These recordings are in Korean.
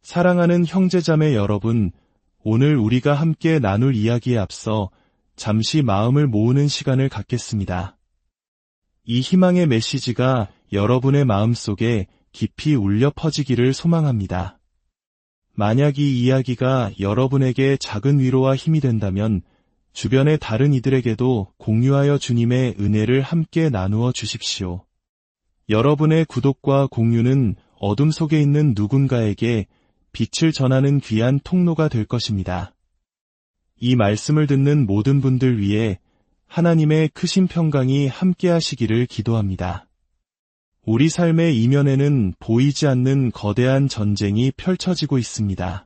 사랑하는 형제자매 여러분, 오늘 우리가 함께 나눌 이야기에 앞서 잠시 마음을 모으는 시간을 갖겠습니다. 이 희망의 메시지가 여러분의 마음속에 깊이 울려 퍼지기를 소망합니다. 만약 이 이야기가 여러분에게 작은 위로와 힘이 된다면 주변의 다른 이들에게도 공유하여 주님의 은혜를 함께 나누어 주십시오. 여러분의 구독과 공유는 어둠 속에 있는 누군가에게 빛을 전하는 귀한 통로가 될 것입니다. 이 말씀을 듣는 모든 분들 위해 하나님의 크신 평강이 함께 하시기를 기도합니다. 우리 삶의 이면에는 보이지 않는 거대한 전쟁이 펼쳐지고 있습니다.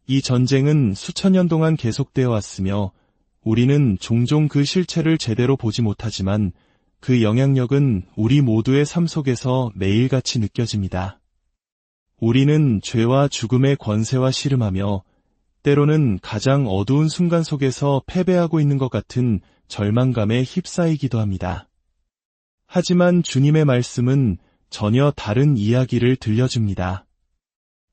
이 전쟁은 수천 년 동안 계속되어 왔으며 우리는 종종 그 실체를 제대로 보지 못하지만 그 영향력은 우리 모두의 삶 속에서 매일같이 느껴집니다. 우리는 죄와 죽음의 권세와 씨름하며 때로는 가장 어두운 순간 속에서 패배하고 있는 것 같은 절망감에 휩싸이기도 합니다. 하지만 주님의 말씀은 전혀 다른 이야기를 들려줍니다.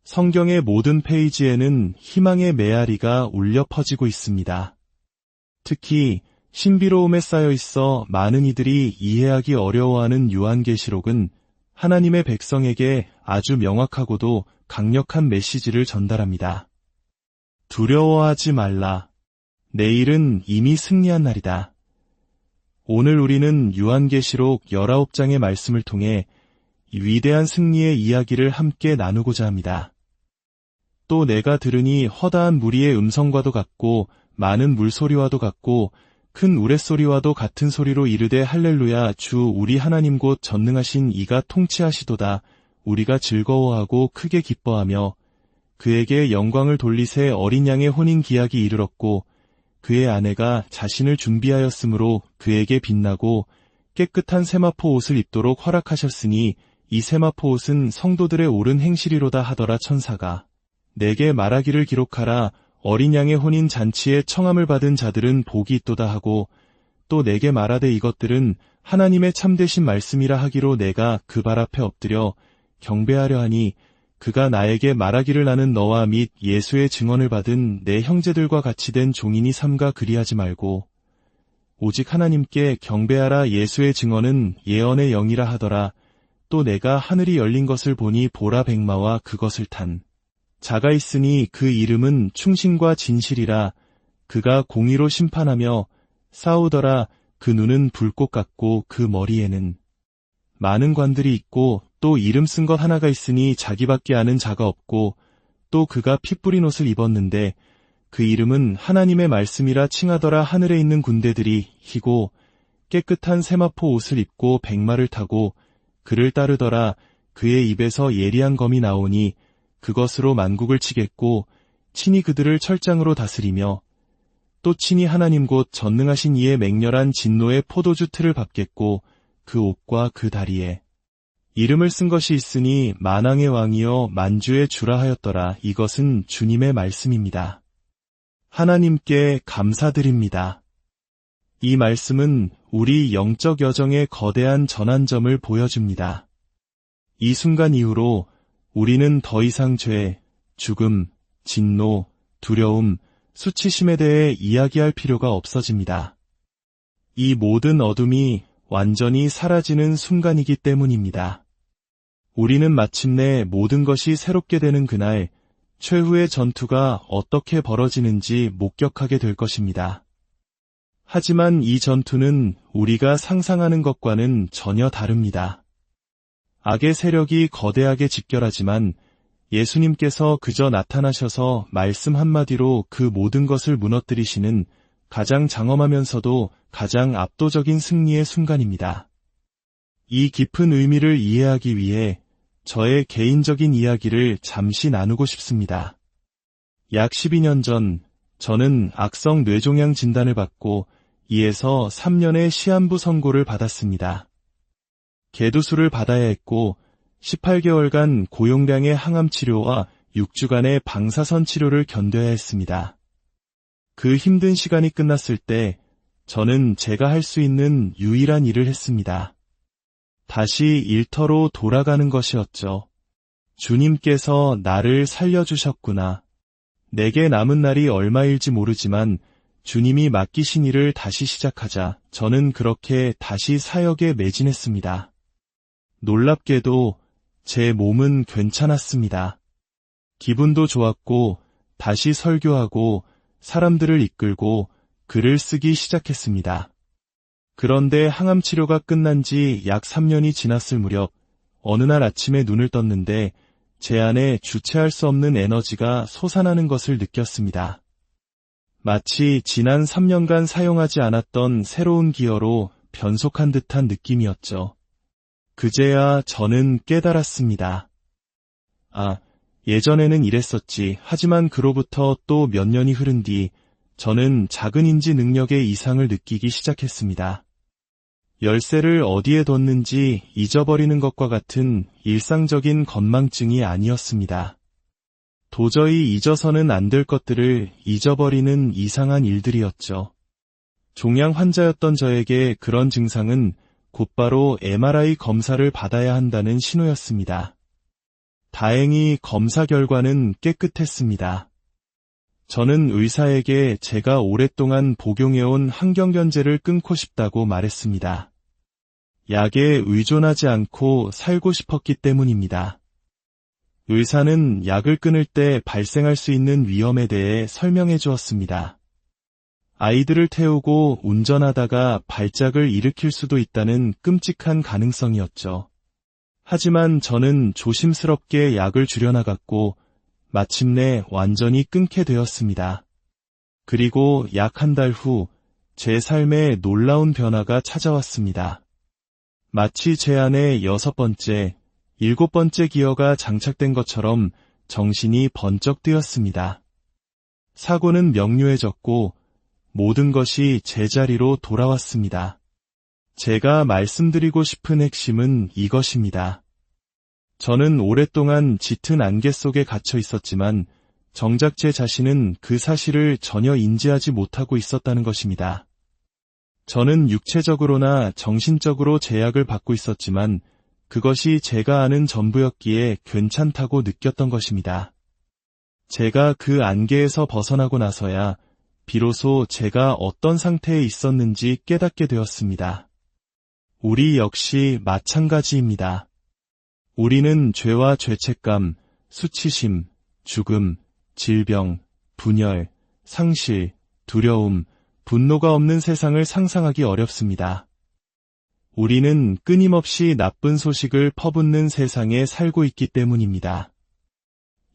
성경의 모든 페이지에는 희망의 메아리가 울려 퍼지고 있습니다. 특히 신비로움에 쌓여 있어 많은 이들이 이해하기 어려워하는 요한계시록은 하나님의 백성에게 아주 명확하고도 강력한 메시지를 전달합니다. 두려워하지 말라. 내일은 이미 승리한 날이다. 오늘 우리는 요한계시록 19장의 말씀을 통해 이 위대한 승리의 이야기를 함께 나누고자 합니다. 또 내가 들으니 허다한 무리의 음성과도 같고 많은 물소리와도 같고 큰 우레소리와도 같은 소리로 이르되 할렐루야 주 우리 하나님 곧 전능하신 이가 통치하시도다. 우리가 즐거워하고 크게 기뻐하며 그에게 영광을 돌리세 어린 양의 혼인 기약이 이르렀고 그의 아내가 자신을 준비하였으므로 그에게 빛나고 깨끗한 세마포 옷을 입도록 허락하셨으니 이 세마포 옷은 성도들의 옳은 행실이로다 하더라. 천사가 내게 말하기를 기록하라. 어린 양의 혼인 잔치에 청함을 받은 자들은 복이 있도다 하고 또 내게 말하되 이것들은 하나님의 참되신 말씀이라 하기로 내가 그 발 앞에 엎드려 경배하려 하니 그가 나에게 말하기를 나는 너와 및 예수의 증언을 받은 내 형제들과 같이 된 종이니 삼가 그리하지 말고 오직 하나님께 경배하라. 예수의 증언은 예언의 영이라 하더라. 또 내가 하늘이 열린 것을 보니 보라 백마와 그것을 탄 자가 있으니 그 이름은 충신과 진실이라. 그가 공의로 심판하며 싸우더라. 그 눈은 불꽃 같고 그 머리에는 많은 관들이 있고 또 이름 쓴 것 하나가 있으니 자기밖에 아는 자가 없고 또 그가 피 뿌린 옷을 입었는데 그 이름은 하나님의 말씀이라 칭하더라. 하늘에 있는 군대들이 희고 깨끗한 세마포 옷을 입고 백마를 타고 그를 따르더라. 그의 입에서 예리한 검이 나오니 그것으로 만국을 치겠고 친히 그들을 철장으로 다스리며 또 친히 하나님 곧 전능하신 이의 맹렬한 진노의 포도주 틀을 밟겠고 그 옷과 그 다리에 이름을 쓴 것이 있으니 만왕의 왕이여 만주의 주라 하였더라. 이것은 주님의 말씀입니다. 하나님께 감사드립니다. 이 말씀은 우리 영적 여정의 거대한 전환점을 보여줍니다. 이 순간 이후로 우리는 더 이상 죄, 죽음, 진노, 두려움, 수치심에 대해 이야기할 필요가 없어집니다. 이 모든 어둠이 완전히 사라지는 순간이기 때문입니다. 우리는 마침내 모든 것이 새롭게 되는 그날, 최후의 전투가 어떻게 벌어지는지 목격하게 될 것입니다. 하지만 이 전투는 우리가 상상하는 것과는 전혀 다릅니다. 악의 세력이 거대하게 집결하지만 예수님께서 그저 나타나셔서 말씀 한마디로 그 모든 것을 무너뜨리시는 가장 장엄하면서도 가장 압도적인 승리의 순간입니다. 이 깊은 의미를 이해하기 위해 저의 개인적인 이야기를 잠시 나누고 싶습니다. 약 12년 전 저는 악성 뇌종양 진단을 받고 이에서 3년의 시한부 선고를 받았습니다. 개두술을 받아야 했고 18개월간 고용량의 항암 치료와 6주간의 방사선 치료를 견뎌야 했습니다. 그 힘든 시간이 끝났을 때 저는 제가 할 수 있는 유일한 일을 했습니다. 다시 일터로 돌아가는 것이었죠. 주님께서 나를 살려주셨구나. 내게 남은 날이 얼마일지 모르지만 주님이 맡기신 일을 다시 시작하자 저는 그렇게 다시 사역에 매진했습니다. 놀랍게도 제 몸은 괜찮았습니다. 기분도 좋았고 다시 설교하고 사람들을 이끌고 글을 쓰기 시작했습니다. 그런데 항암 치료가 끝난 지 약 3년이 지났을 무렵 어느 날 아침에 눈을 떴는데 제 안에 주체할 수 없는 에너지가 솟아나는 것을 느꼈습니다. 마치 지난 3년간 사용하지 않았던 새로운 기어로 변속한 듯한 느낌이었죠. 그제야 저는 깨달았습니다. 예전에는 이랬었지. 하지만 그로부터 또 몇 년이 흐른 뒤 저는 작은 인지 능력의 이상을 느끼기 시작했습니다. 열쇠를 어디에 뒀는지 잊어버리는 것과 같은 일상적인 건망증이 아니었습니다. 도저히 잊어서는 안 될 것들을 잊어버리는 이상한 일들이었죠. 종양 환자였던 저에게 그런 증상은 곧바로 MRI 검사를 받아야 한다는 신호였습니다. 다행히 검사 결과는 깨끗했습니다. 저는 의사에게 제가 오랫동안 복용해온 항경련제를 끊고 싶다고 말했습니다. 약에 의존하지 않고 살고 싶었기 때문입니다. 의사는 약을 끊을 때 발생할 수 있는 위험에 대해 설명해 주었습니다. 아이들을 태우고 운전하다가 발작을 일으킬 수도 있다는 끔찍한 가능성이었죠. 하지만 저는 조심스럽게 약을 줄여나갔고 마침내 완전히 끊게 되었습니다. 그리고 약 한 달 후 제 삶에 놀라운 변화가 찾아왔습니다. 마치 제 안에 6번째, 7번째 기어가 장착된 것처럼 정신이 번쩍 뜨였습니다. 사고는 명료해졌고 모든 것이 제자리로 돌아왔습니다. 제가 말씀드리고 싶은 핵심은 이것입니다. 저는 오랫동안 짙은 안개 속에 갇혀 있었지만 정작 제 자신은 그 사실을 전혀 인지하지 못하고 있었다는 것입니다. 저는 육체적으로나 정신적으로 제약을 받고 있었지만 그것이 제가 아는 전부였기에 괜찮다고 느꼈던 것입니다. 제가 그 안개에서 벗어나고 나서야 비로소 제가 어떤 상태에 있었는지 깨닫게 되었습니다. 우리 역시 마찬가지입니다. 우리는 죄와 죄책감, 수치심, 죽음, 질병, 분열, 상실, 두려움, 분노가 없는 세상을 상상하기 어렵습니다. 우리는 끊임없이 나쁜 소식을 퍼붓는 세상에 살고 있기 때문입니다.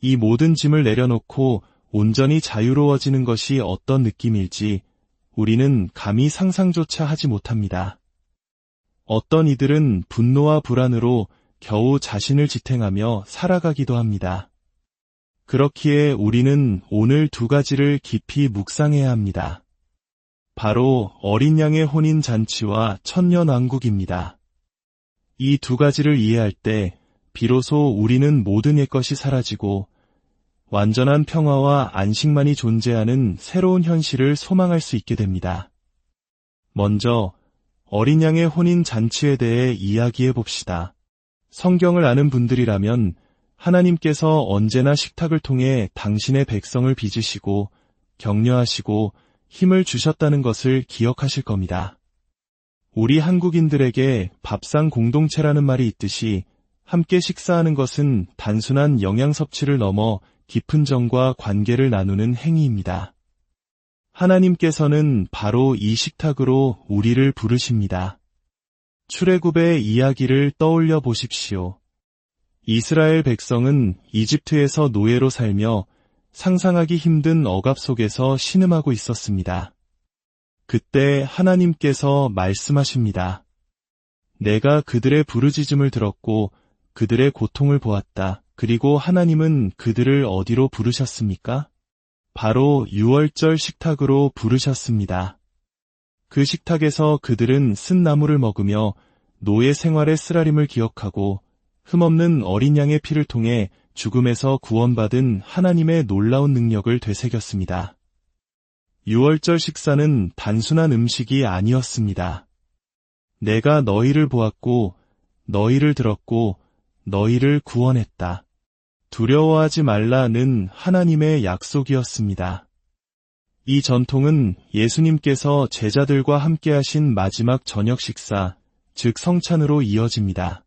이 모든 짐을 내려놓고 온전히 자유로워지는 것이 어떤 느낌일지 우리는 감히 상상조차 하지 못합니다. 어떤 이들은 분노와 불안으로 겨우 자신을 지탱하며 살아가기도 합니다. 그렇기에 우리는 오늘 2가지를 깊이 묵상해야 합니다. 바로 어린 양의 혼인 잔치와 천년왕국입니다. 이 2가지를 이해할 때 비로소 우리는 모든 옛것이 사라지고 완전한 평화와 안식만이 존재하는 새로운 현실을 소망할 수 있게 됩니다. 먼저 어린 양의 혼인 잔치에 대해 이야기해 봅시다. 성경을 아는 분들이라면 하나님께서 언제나 식탁을 통해 당신의 백성을 빚으시고 격려하시고 힘을 주셨다는 것을 기억하실 겁니다. 우리 한국인들에게 밥상 공동체라는 말이 있듯이 함께 식사하는 것은 단순한 영양 섭취를 넘어 깊은 정과 관계를 나누는 행위입니다. 하나님께서는 바로 이 식탁으로 우리를 부르십니다. 출애굽의 이야기를 떠올려 보십시오. 이스라엘 백성은 이집트에서 노예로 살며 상상하기 힘든 억압 속에서 신음하고 있었습니다. 그때 하나님께서 말씀하십니다. 내가 그들의 부르짖음을 들었고 그들의 고통을 보았다. 그리고 하나님은 그들을 어디로 부르셨습니까? 바로 유월절 식탁으로 부르셨습니다. 그 식탁에서 그들은 쓴 나물을 먹으며 노예 생활의 쓰라림을 기억하고 흠없는 어린 양의 피를 통해 죽음에서 구원받은 하나님의 놀라운 능력을 되새겼습니다. 유월절 식사는 단순한 음식이 아니었습니다. 내가 너희를 보았고 너희를 들었고 너희를 구원했다. 두려워하지 말라는 하나님의 약속이었습니다. 이 전통은 예수님께서 제자들과 함께 하신 마지막 저녁 식사, 즉 성찬으로 이어집니다.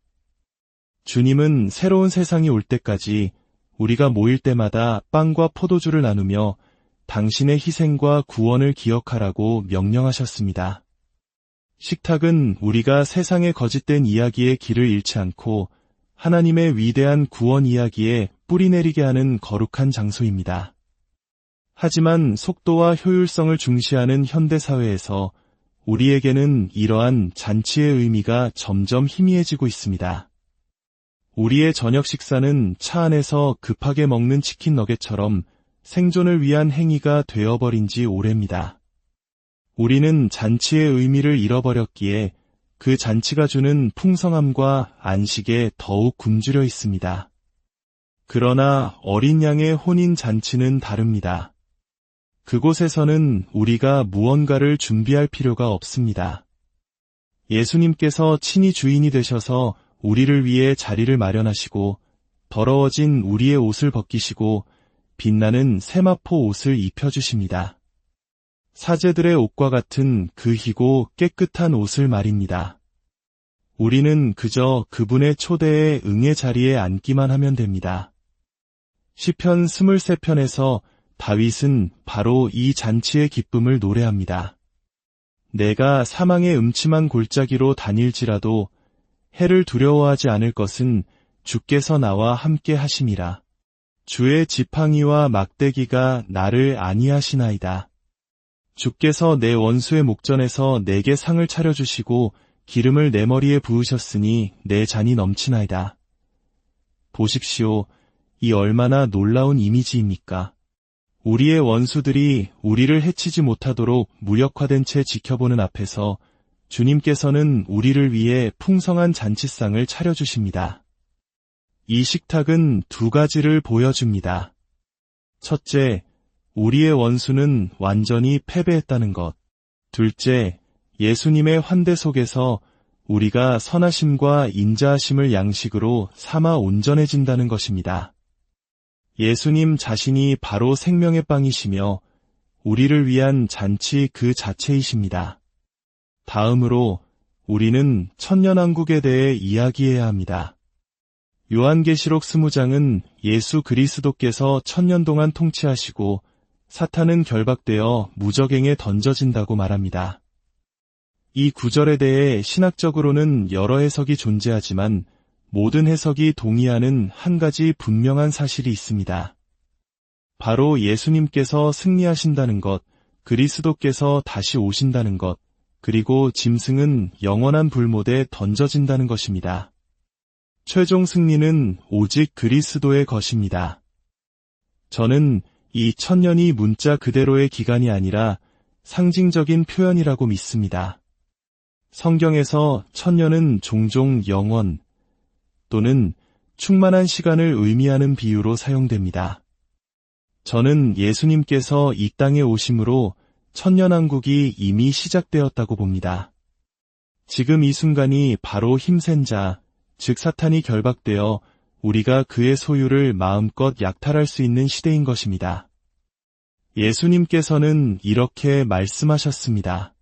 주님은 새로운 세상이 올 때까지 우리가 모일 때마다 빵과 포도주를 나누며 당신의 희생과 구원을 기억하라고 명령하셨습니다. 식탁은 우리가 세상의 거짓된 이야기에 길을 잃지 않고 하나님의 위대한 구원 이야기에 뿌리내리게 하는 거룩한 장소입니다. 하지만 속도와 효율성을 중시하는 현대사회에서 우리에게는 이러한 잔치의 의미가 점점 희미해지고 있습니다. 우리의 저녁 식사는 차 안에서 급하게 먹는 치킨 너겟처럼 생존을 위한 행위가 되어버린 지 오래입니다. 우리는 잔치의 의미를 잃어버렸기에 그 잔치가 주는 풍성함과 안식에 더욱 굶주려 있습니다. 그러나 어린 양의 혼인 잔치는 다릅니다. 그곳에서는 우리가 무언가를 준비할 필요가 없습니다. 예수님께서 친히 주인이 되셔서 우리를 위해 자리를 마련하시고 더러워진 우리의 옷을 벗기시고 빛나는 세마포 옷을 입혀주십니다. 사제들의 옷과 같은 그 희고 깨끗한 옷을 말입니다. 우리는 그저 그분의 초대에 응의 자리에 앉기만 하면 됩니다. 시편 23편에서 다윗은 바로 이 잔치의 기쁨을 노래합니다. 내가 사망의 음침한 골짜기로 다닐지라도 해를 두려워하지 않을 것은 주께서 나와 함께 하심이라. 주의 지팡이와 막대기가 나를 안위하시나이다. 주께서 내 원수의 목전에서 내게 상을 차려주시고 기름을 내 머리에 부으셨으니 내 잔이 넘치나이다. 보십시오. 이 얼마나 놀라운 이미지입니까? 우리의 원수들이 우리를 해치지 못하도록 무력화된 채 지켜보는 앞에서 주님께서는 우리를 위해 풍성한 잔치상을 차려주십니다. 이 식탁은 두 가지를 보여줍니다. 첫째, 우리의 원수는 완전히 패배했다는 것. 둘째, 예수님의 환대 속에서 우리가 선하심과 인자하심을 양식으로 삼아 온전해진다는 것입니다. 예수님 자신이 바로 생명의 빵이시며 우리를 위한 잔치 그 자체이십니다. 다음으로 우리는 천년왕국에 대해 이야기해야 합니다. 요한계시록 20장은 예수 그리스도께서 1000년 동안 통치하시고 사탄은 결박되어 무적행에 던져진다고 말합니다. 이 구절에 대해 신학적으로는 여러 해석이 존재하지만 모든 해석이 동의하는 한 가지 분명한 사실이 있습니다. 바로 예수님께서 승리하신다는 것, 그리스도께서 다시 오신다는 것, 그리고 짐승은 영원한 불못에 던져진다는 것입니다. 최종 승리는 오직 그리스도의 것입니다. 저는 이 1000년이 문자 그대로의 기간이 아니라 상징적인 표현이라고 믿습니다. 성경에서 1000년은 종종 영원 또는 충만한 시간을 의미하는 비유로 사용됩니다. 저는 예수님께서 이 땅에 오심으로 천년왕국이 이미 시작되었다고 봅니다. 지금 이 순간이 바로 힘센 자, 즉 사탄이 결박되어 우리가 그의 소유를 마음껏 약탈할 수 있는 시대인 것입니다. 예수님께서는 이렇게 말씀하셨습니다.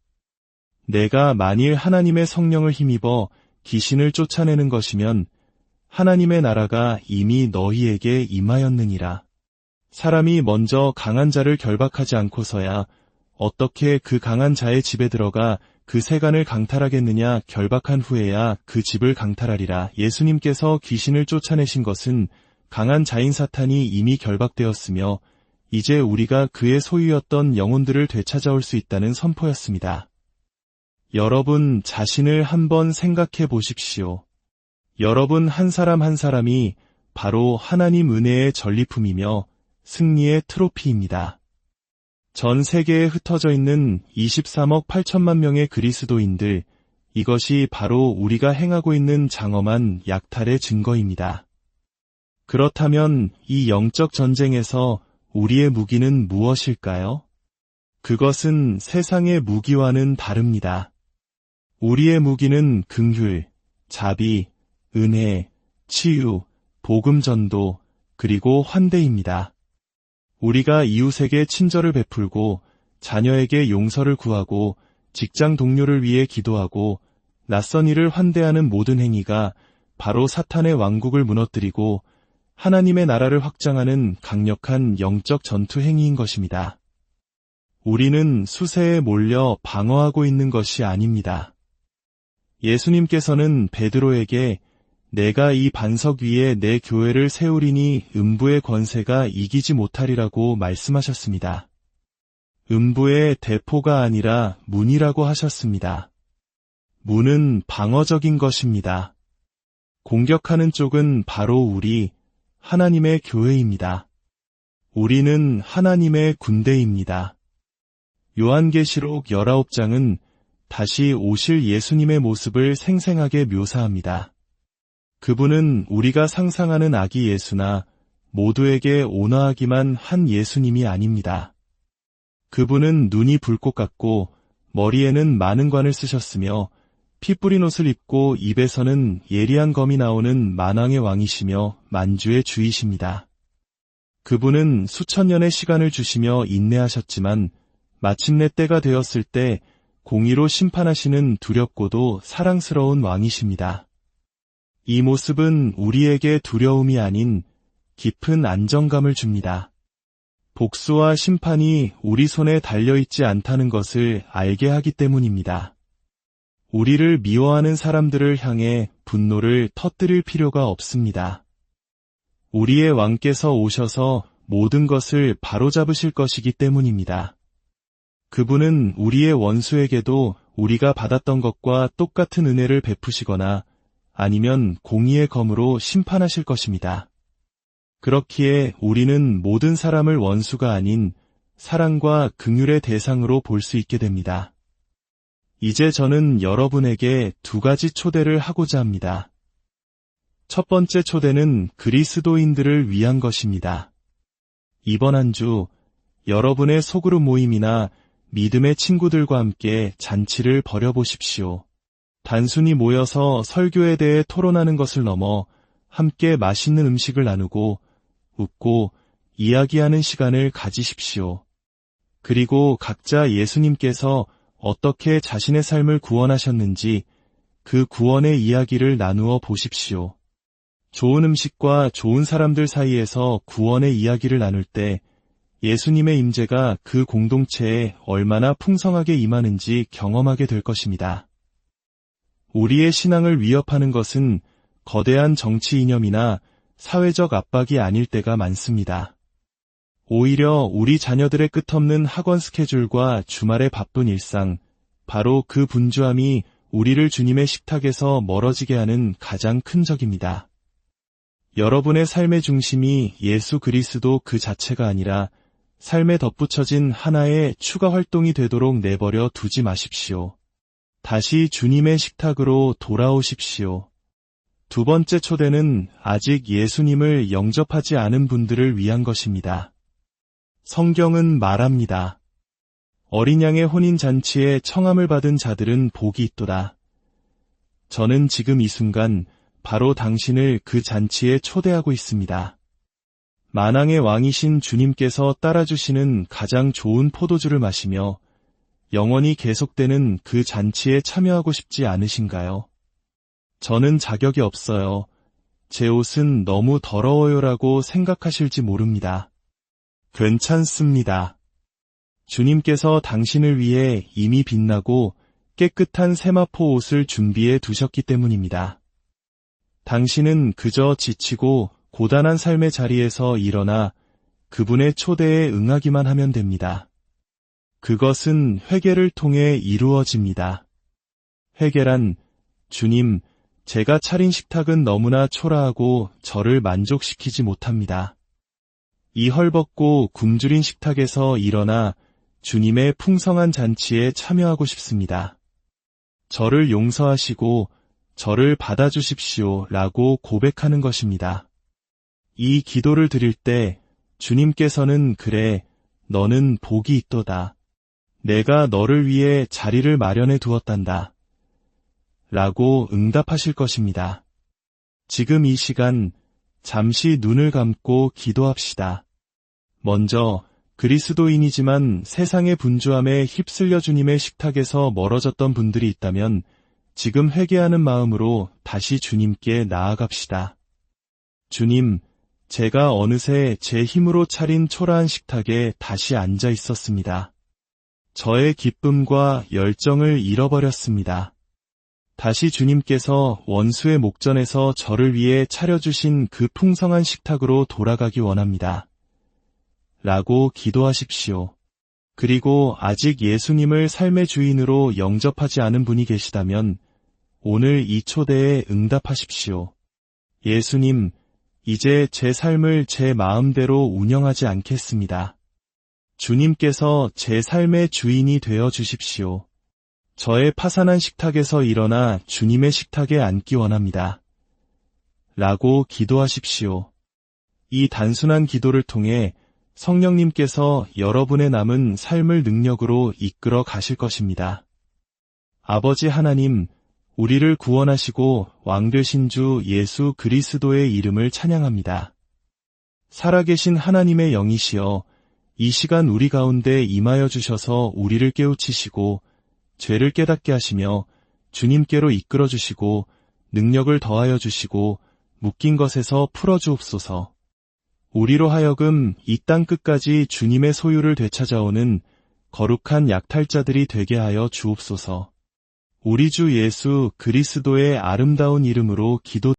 내가 만일 하나님의 성령을 힘입어 귀신을 쫓아내는 것이면 하나님의 나라가 이미 너희에게 임하였느니라. 사람이 먼저 강한 자를 결박하지 않고서야 어떻게 그 강한 자의 집에 들어가 그 세간을 강탈하겠느냐. 결박한 후에야 그 집을 강탈하리라. 예수님께서 귀신을 쫓아내신 것은 강한 자인 사탄이 이미 결박되었으며 이제 우리가 그의 소유였던 영혼들을 되찾아올 수 있다는 선포였습니다. 여러분 자신을 한번 생각해 보십시오. 여러분 한 사람 한 사람이 바로 하나님 은혜의 전리품이며 승리의 트로피입니다. 전 세계에 흩어져 있는 23억 8천만 명의 그리스도인들, 이것이 바로 우리가 행하고 있는 장엄한 약탈의 증거입니다. 그렇다면 이 영적 전쟁에서 우리의 무기는 무엇일까요? 그것은 세상의 무기와는 다릅니다. 우리의 무기는 긍휼, 자비, 은혜, 치유, 복음 전도, 그리고 환대입니다. 우리가 이웃에게 친절을 베풀고 자녀에게 용서를 구하고 직장 동료를 위해 기도하고 낯선 이를 환대하는 모든 행위가 바로 사탄의 왕국을 무너뜨리고 하나님의 나라를 확장하는 강력한 영적 전투 행위인 것입니다. 우리는 수세에 몰려 방어하고 있는 것이 아닙니다. 예수님께서는 베드로에게 내가 이 반석 위에 내 교회를 세우리니 음부의 권세가 이기지 못하리라고 말씀하셨습니다. 음부의 대포가 아니라 문이라고 하셨습니다. 문은 방어적인 것입니다. 공격하는 쪽은 바로 우리, 하나님의 교회입니다. 우리는 하나님의 군대입니다. 요한계시록 19장은 다시 오실 예수님의 모습을 생생하게 묘사합니다. 그분은 우리가 상상하는 아기 예수나 모두에게 온화하기만 한 예수님이 아닙니다. 그분은 눈이 불꽃 같고 머리에는 많은 관을 쓰셨으며 피 뿌린 옷을 입고 입에서는 예리한 검이 나오는 만왕의 왕이시며 만주의 주이십니다. 그분은 수천 년의 시간을 주시며 인내하셨지만 마침내 때가 되었을 때 공의로 심판하시는 두렵고도 사랑스러운 왕이십니다. 이 모습은 우리에게 두려움이 아닌 깊은 안정감을 줍니다. 복수와 심판이 우리 손에 달려있지 않다는 것을 알게 하기 때문입니다. 우리를 미워하는 사람들을 향해 분노를 터뜨릴 필요가 없습니다. 우리의 왕께서 오셔서 모든 것을 바로잡으실 것이기 때문입니다. 그분은 우리의 원수에게도 우리가 받았던 것과 똑같은 은혜를 베푸시거나 아니면 공의의 검으로 심판하실 것입니다. 그렇기에 우리는 모든 사람을 원수가 아닌 사랑과 긍휼의 대상으로 볼 수 있게 됩니다. 이제 저는 여러분에게 두 가지 초대를 하고자 합니다. 첫 번째 초대는 그리스도인들을 위한 것입니다. 이번 한 주 여러분의 소그룹 모임이나 믿음의 친구들과 함께 잔치를 벌여보십시오. 단순히 모여서 설교에 대해 토론하는 것을 넘어 함께 맛있는 음식을 나누고 웃고 이야기하는 시간을 가지십시오. 그리고 각자 예수님께서 어떻게 자신의 삶을 구원하셨는지 그 구원의 이야기를 나누어 보십시오. 좋은 음식과 좋은 사람들 사이에서 구원의 이야기를 나눌 때 예수님의 임재가 그 공동체에 얼마나 풍성하게 임하는지 경험하게 될 것입니다. 우리의 신앙을 위협하는 것은 거대한 정치 이념이나 사회적 압박이 아닐 때가 많습니다. 오히려 우리 자녀들의 끝없는 학원 스케줄과 주말의 바쁜 일상, 바로 그 분주함이 우리를 주님의 식탁에서 멀어지게 하는 가장 큰 적입니다. 여러분의 삶의 중심이 예수 그리스도 그 자체가 아니라 삶에 덧붙여진 하나의 추가 활동이 되도록 내버려 두지 마십시오. 다시 주님의 식탁으로 돌아오십시오. 두 번째 초대는 아직 예수님을 영접하지 않은 분들을 위한 것입니다. 성경은 말합니다. 어린 양의 혼인잔치에 청함을 받은 자들은 복이 있도다. 저는 지금 이 순간 바로 당신을 그 잔치에 초대하고 있습니다. 만왕의 왕이신 주님께서 따라주시는 가장 좋은 포도주를 마시며 영원히 계속되는 그 잔치에 참여하고 싶지 않으신가요? 저는 자격이 없어요. 제 옷은 너무 더러워요라고 생각하실지 모릅니다. 괜찮습니다. 주님께서 당신을 위해 이미 빛나고 깨끗한 세마포 옷을 준비해 두셨기 때문입니다. 당신은 그저 지치고 고단한 삶의 자리에서 일어나 그분의 초대에 응하기만 하면 됩니다. 그것은 회개를 통해 이루어집니다. 회개란 주님, 제가 차린 식탁은 너무나 초라하고 저를 만족시키지 못합니다. 이 헐벗고 굶주린 식탁에서 일어나 주님의 풍성한 잔치에 참여하고 싶습니다. 저를 용서하시고 저를 받아주십시오 라고 고백하는 것입니다. 이 기도를 드릴 때 주님께서는 그래, 너는 복이 있도다. 내가 너를 위해 자리를 마련해 두었단다. 라고 응답하실 것입니다. 지금 이 시간 잠시 눈을 감고 기도합시다. 먼저 그리스도인이지만 세상의 분주함에 휩쓸려 주님의 식탁에서 멀어졌던 분들이 있다면 지금 회개하는 마음으로 다시 주님께 나아갑시다. 주님, 제가 어느새 제 힘으로 차린 초라한 식탁에 다시 앉아 있었습니다. 저의 기쁨과 열정을 잃어버렸습니다. 다시 주님께서 원수의 목전에서 저를 위해 차려주신 그 풍성한 식탁으로 돌아가기 원합니다. 라고 기도하십시오. 그리고 아직 예수님을 삶의 주인으로 영접하지 않은 분이 계시다면 오늘 이 초대에 응답하십시오. 예수님, 이제 제 삶을 제 마음대로 운영하지 않겠습니다. 주님께서 제 삶의 주인이 되어 주십시오. 저의 파산한 식탁에서 일어나 주님의 식탁에 앉기 원합니다. 라고 기도하십시오. 이 단순한 기도를 통해 성령님께서 여러분의 남은 삶을 능력으로 이끌어 가실 것입니다. 아버지 하나님, 우리를 구원하시고 왕 되신 주 예수 그리스도의 이름을 찬양합니다. 살아계신 하나님의 영이시여, 이 시간 우리 가운데 임하여 주셔서 우리를 깨우치시고 죄를 깨닫게 하시며 주님께로 이끌어 주시고 능력을 더하여 주시고 묶인 것에서 풀어 주옵소서. 우리로 하여금 이 땅 끝까지 주님의 소유를 되찾아오는 거룩한 약탈자들이 되게 하여 주옵소서. 우리 주 예수 그리스도의 아름다운 이름으로 기도